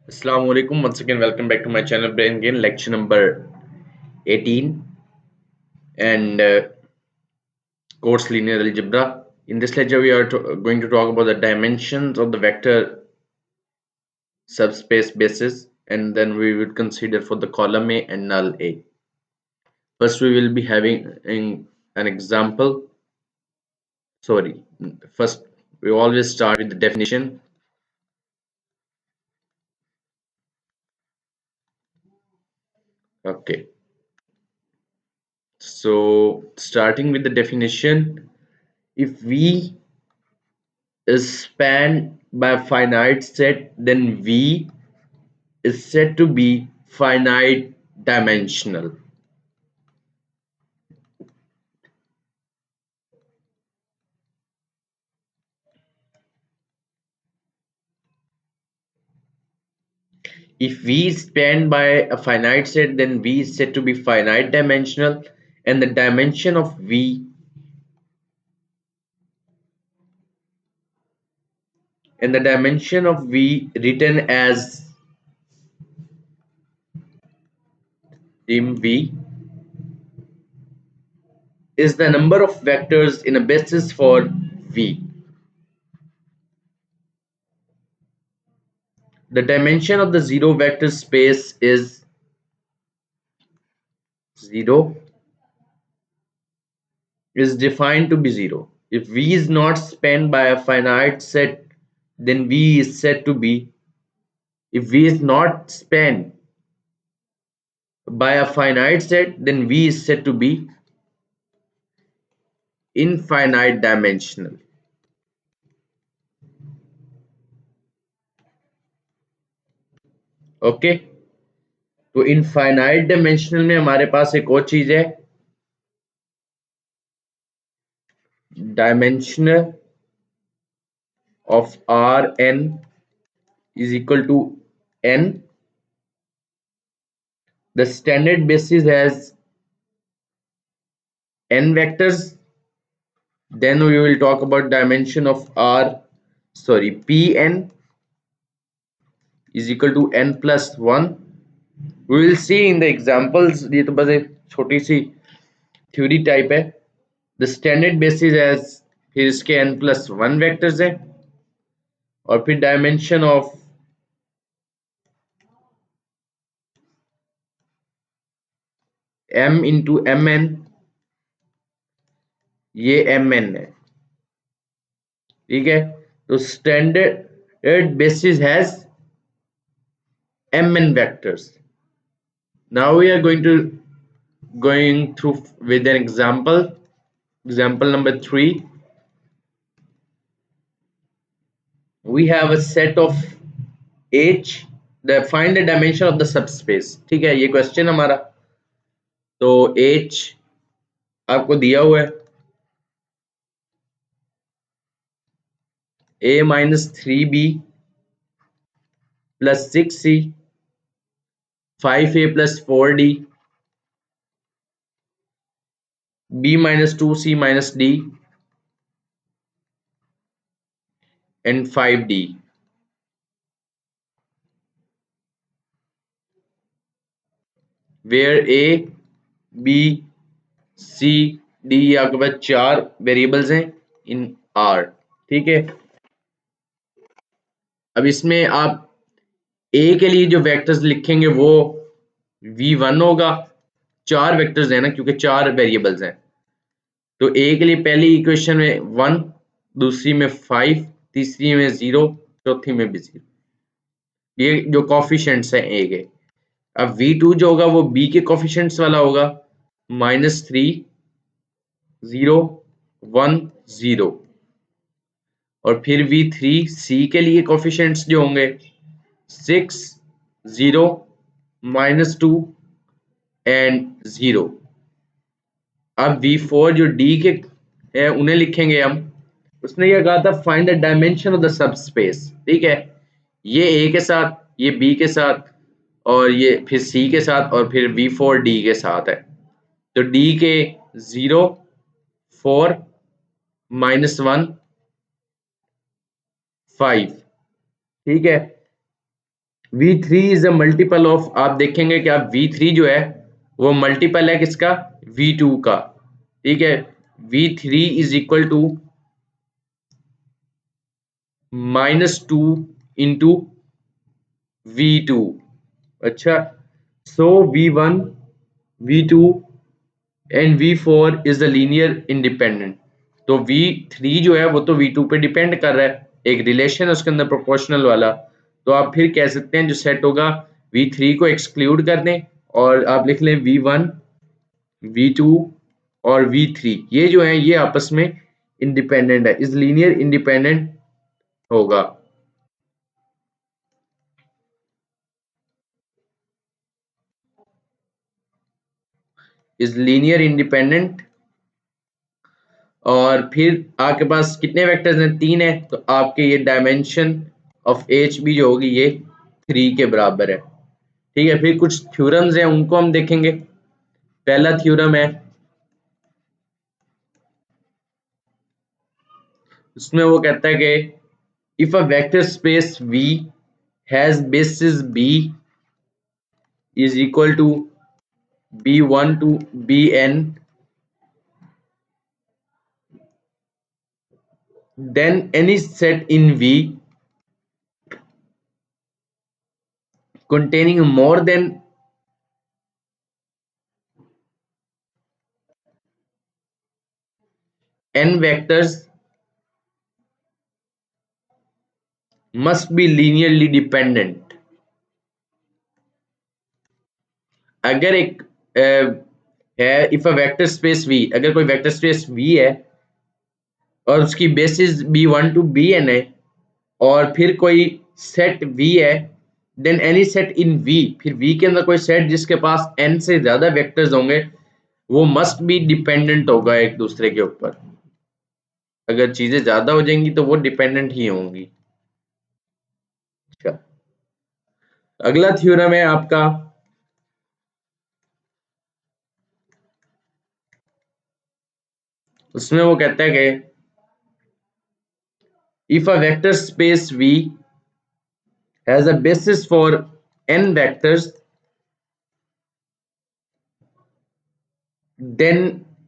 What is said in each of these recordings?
Assalamu alaikum. Once again, welcome back to my channel Brain Gain, lecture number 18 and course linear algebra. In this lecture, we are going to talk about the dimensions of the vector subspace basis, and then we will consider for the column A and null A. First, we will be having an example. Sorry, first, we always start with the definition. Okay, so starting with the definition, if V is spanned by a finite set, then V is said to be finite dimensional. If V is spanned by a finite set, then V is said to be finite dimensional, and the dimension of V written as dim V is the number of vectors in a basis for V. The dimension of the zero vector space is 0 is defined to be 0. If V is not spanned by a finite set, then V is said to be, if V is not spanned by a finite set, then V is said to be infinite dimensional. Okay, तो infinite dimensional में हमारे पास एक और चीज है, dimensional of Rn is equal to n. The standard basis has n vectors. Then we will talk about dimension of Pn is equal to n plus 1. We will see in the examples. ये तो बस एक छोटी सी theory type है. The standard basis has फिर इसके n plus 1 vectors है, और फिर dimension of m into mn, ये mn है. ठीक है, तो standard basis has mn vectors. Now we are going through with an example number 3. We have a set of H, find the dimension of the subspace. ठीक है, ये question हमारा. तो H आपको दिया हुआ है a minus 3b plus 6c 5a plus 4d b minus 2c minus d and 5d. where a b c d आपके पास 4 वेरिएबल्स हैं इन R. ठीक है, अब इसमें आप a के लिए जो वेक्टर्स लिखेंगे वो v1 होगा. 4 वेक्टर्स है ना, क्योंकि 4 वेरिएबल्स हैं. तो a के लिए पहली इक्वेशन में 1, दूसरी में 5, तीसरी में 0, चौथी में भी 0. ये जो कॉफिशिएंट्स हैं a के. अब v2 जो होगा वो b के कॉफिशिएंट्स वाला होगा, -3 0 1 0. और फिर v3 c के लिए कॉफिशिएंट्स जो होंगे 6 0 -2 एंड 0. अब v4 जो d के है उन्हें लिखेंगे हम. उसने क्या कहा था, find the dimension of the subspace. ठीक है, ये a के साथ, ये b के साथ, और ये फिर c के साथ, और फिर v4 d के साथ है. तो d के 0 4 -1 5. ठीक है, V3 is a multiple of, आप देखेंगे कि आप V3 जो है वो मल्टीपल है किसका, V2 का। ठीक है, V3 is equal to -2 into V2। अच्छा, सो V1, V2 and V4 is the linear independent. तो V3 जो है वो तो V2 पे डिपेंड कर रहा है, एक रिलेशन है उसके अंदर प्रोपोर्शनल वाला। तो आप फिर कह सकते हैं जो सेट होगा V3 को एक्सक्लूड कर दें और आप लिख लें V1, V2 और V3, ये जो है ये आपस में इंडिपेंडेंट है, इस लीनियर इंडिपेंडेंट होगा। Is linear independent. और फिर आपके पास कितने वेक्टर्स हैं, 3 है, तो आपके ये डायमेंशन ऑफ एच भी जो होगी ये 3 के बराबर है। ठीक है, फिर कुछ थ्योरम्स हैं उनको हम देखेंगे। पहला थ्योरम है, उसमें वो कहता है कि if a vector space V has basis B is equal to B1 to Bn, then any set in V containing more than n vectors must be linearly dependent। अगर एक है, if a vector space V, अगर कोई vector space V है और उसकी basis B1 to Bn है, और फिर कोई सेट V है, देन एनी सेट इन V, फिर V के अंदर कोई सेट जिसके पास n से ज्यादा वेक्टर्स होंगे वो मस्ट बी डिपेंडेंट होगा एक दूसरे के ऊपर। अगर चीजें ज्यादा हो जाएंगी तो वो डिपेंडेंट ही होंगी। अच्छा, अगला थ्योरम है आपका, उसमें वो कहता है कि if a vector space V has a basis for n vectors, then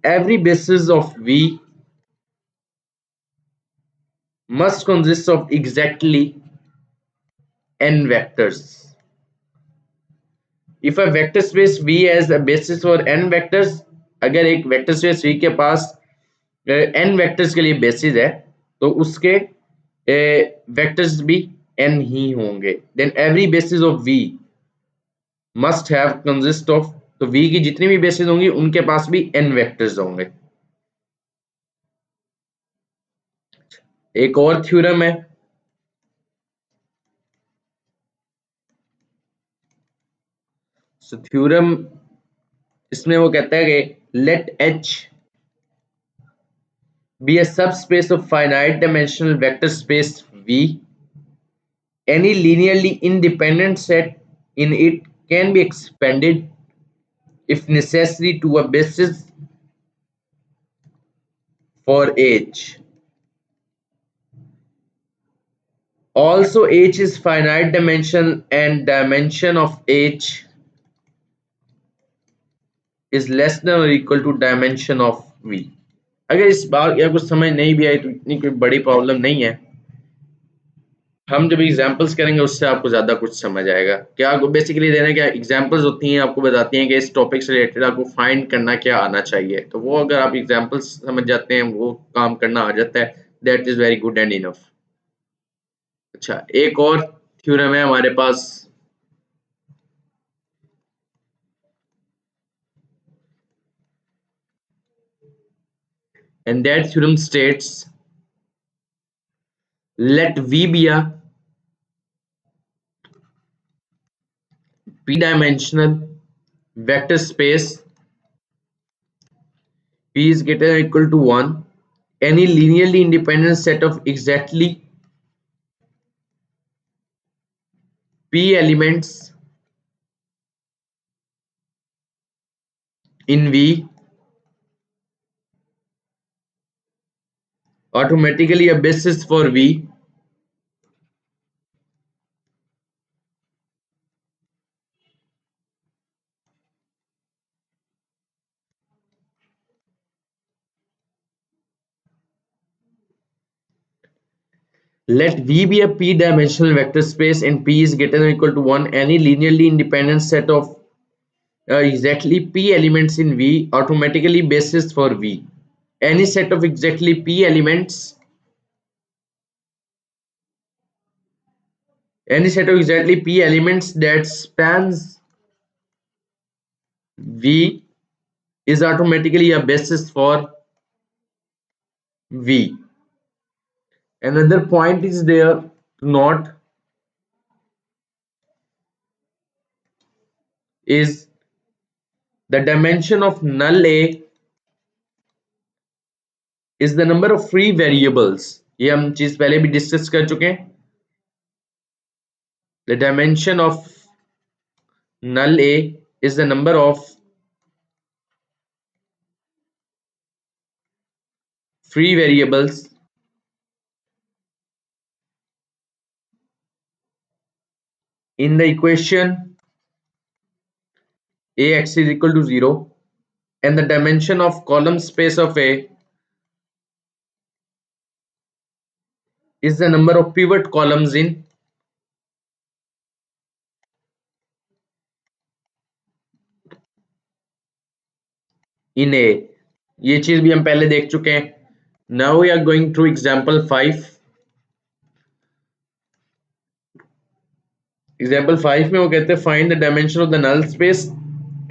every basis of V must consist of exactly n vectors। If a vector space V has a basis for n vectors, अगर एक vector space V के पास n vectors के लिए basis है तो उसके vectors भी n ही होंगे। Then every basis of V must have consist of, तो V की जितनी भी बेसिस होंगी उनके पास भी n वेक्टर्स होंगे। एक और थ्योरम है, सो थ्योरम इसमें वो कहता है कि late H be a subspace of finite dimensional vector space V, any linearly independent set in it can be expanded if necessary to a basis for H. Also H is finite dimension and dimension of H is less than or equal to dimension of V। अगर इस बार या कुछ समझ नहीं भी आई तो इतनी कोई बड़ी प्रॉब्लम नहीं है, हम जब एग्जांपल्स करेंगे उससे आपको ज्यादा कुछ समझ आएगा। क्या आपको बेसिकली देना है, क्या एग्जांपल्स होती हैं आपको बताती हैं कि इस टॉपिक से रिलेटेड आपको फाइंड करना क्या आना चाहिए, तो वो अगर आप एग्जांपल्स समझ जाते हैं वो काम करना आ जाता है, that is very good and enough. अच्छा, एक और थ्योरम है हमारे पास, and that theorem states let V be a p-dimensional vector space P is greater than or equal to 1, any linearly independent set of exactly P elements in V, automatically a basis for V Let V be a p-dimensional vector space and P is greater than or equal to 1. Any linearly independent set of exactly p elements in V automatically basis for V. Any set of exactly p elements, that spans V is automatically a basis for V. Another point is there to note is the dimension of null A is the number of free variables. ये हम चीज पहले भी discuss कर चुके हैं. The dimension of null A is the number of free variables in the equation Ax is equal to 0, and the dimension of column space of A is the number of pivot columns in A. ये चीज भी हम पहले देख चुके हैं. Now we are going through example 5. Example 5 में वो कहते हैं find the dimension of the null space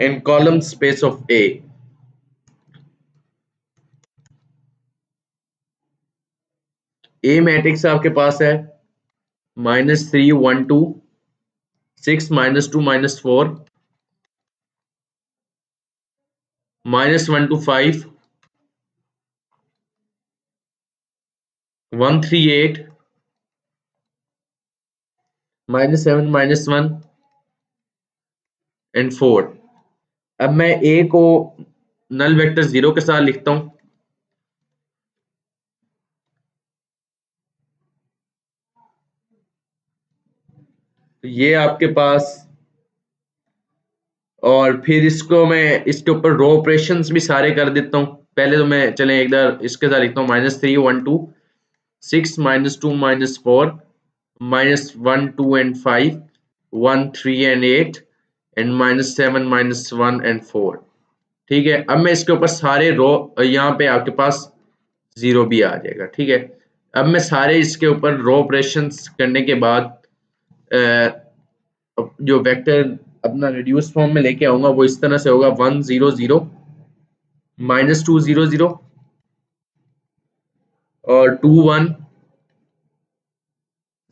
and column space of A. A matrix आपके पास है -3 1 2 6 -2 -4 -1 to 5 1 3 8 -7 -1 and 4. अब मैं A को नल वेक्टर 0 के साथ लिखता हूं. तो ये आपके पास, और फिर इसको मैं इसके ऊपर रो ऑपरेशंस भी सारे कर देता हूं. पहले तो मैं चलें एक बार इसके साथ लिखता हूं -3 1 2 6 -2 -4 -1 2 and 5 1 3 and 8 and -7 -1 and 4. ठीक है. अब मैं इसके ऊपर सारे रो, यहाँ पे आपके पास 0 भी आ जाएगा. ठीक है. अब मैं सारे इसके ऊपर रो ऑपरेशंस करने के बाद जो वेक्टर अपना रिड्यूस फॉर्म में लेके आऊंगा वो इस तरह से होगा 1 0 0 -2 0 0 और 2 1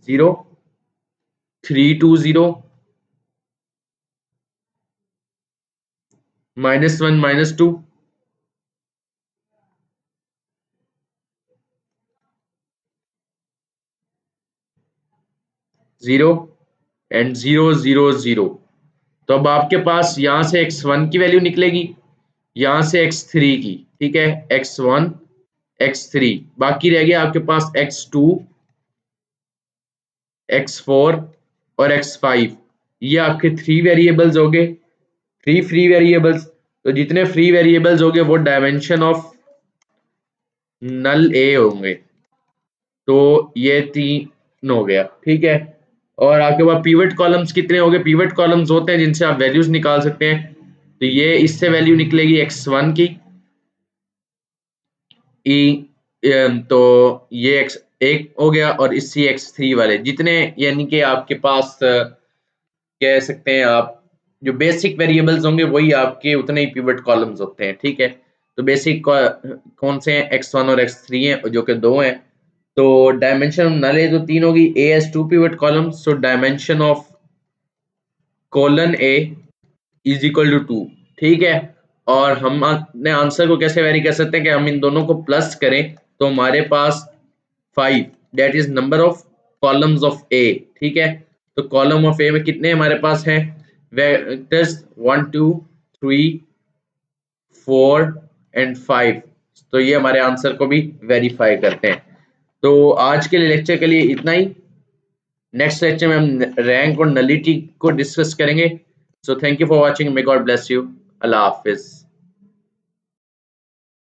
0 3 2 0 -1 -2 0 एंड 0 0 0. तो अब आपके पास यहां से x1 की वैल्यू निकलेगी, यहां से x3 की. ठीक है. x1 x3 बाकी रह गया आपके पास x2 x4 और x5. ये आपके 3 वेरिएबल्स हो गए, 3 फ्री वेरिएबल्स. तो जितने फ्री वेरिएबल्स हो गए वो डायमेंशन ऑफ नल ए होंगे. तो ये 3 हो गया. ठीक है. और आपके पास पिवट कॉलम्स कितने हो गए? पिवट कॉलम्स होते हैं जिनसे आप वैल्यूज निकाल सकते हैं. तो ये इससे वैल्यू निकलेगी x1 की तो ये x1 हो गया, और इसी x3 वाले जितने, यानी कि आपके पास कह सकते हैं आप जो बेसिक वेरिएबल्स होंगे वही आपके उतने ही पिवट कॉलम्स होते हैं. ठीक है. तो बेसिक कौन से हैं? x1 और x3 हैं, जो कि 2 हैं. तो डायमेंशन ऑफ नल ए तो 3 होगी. A has 2 pivot columns, so dimension of colon A is equal to 2. ठीक है. और हम अपने आंसर को कैसे वेरी कर सकते हैं कि हम इन दोनों को प्लस करें तो हमारे पास 5, that is number of columns of A. ठीक है. तो कॉलम ऑफ A में कितने हमारे पास हैं वेक्टर्स? 1 2 3 4 एंड 5. तो ये हमारे आंसर को भी वेरीफाई करते हैं. तो आज के लेक्चर के लिए इतना ही. नेक्स्ट लेक्चर में हम रैंक और नलिटी को डिस्कस करेंगे. So thank you for watching. May God bless you. Allah Hafiz.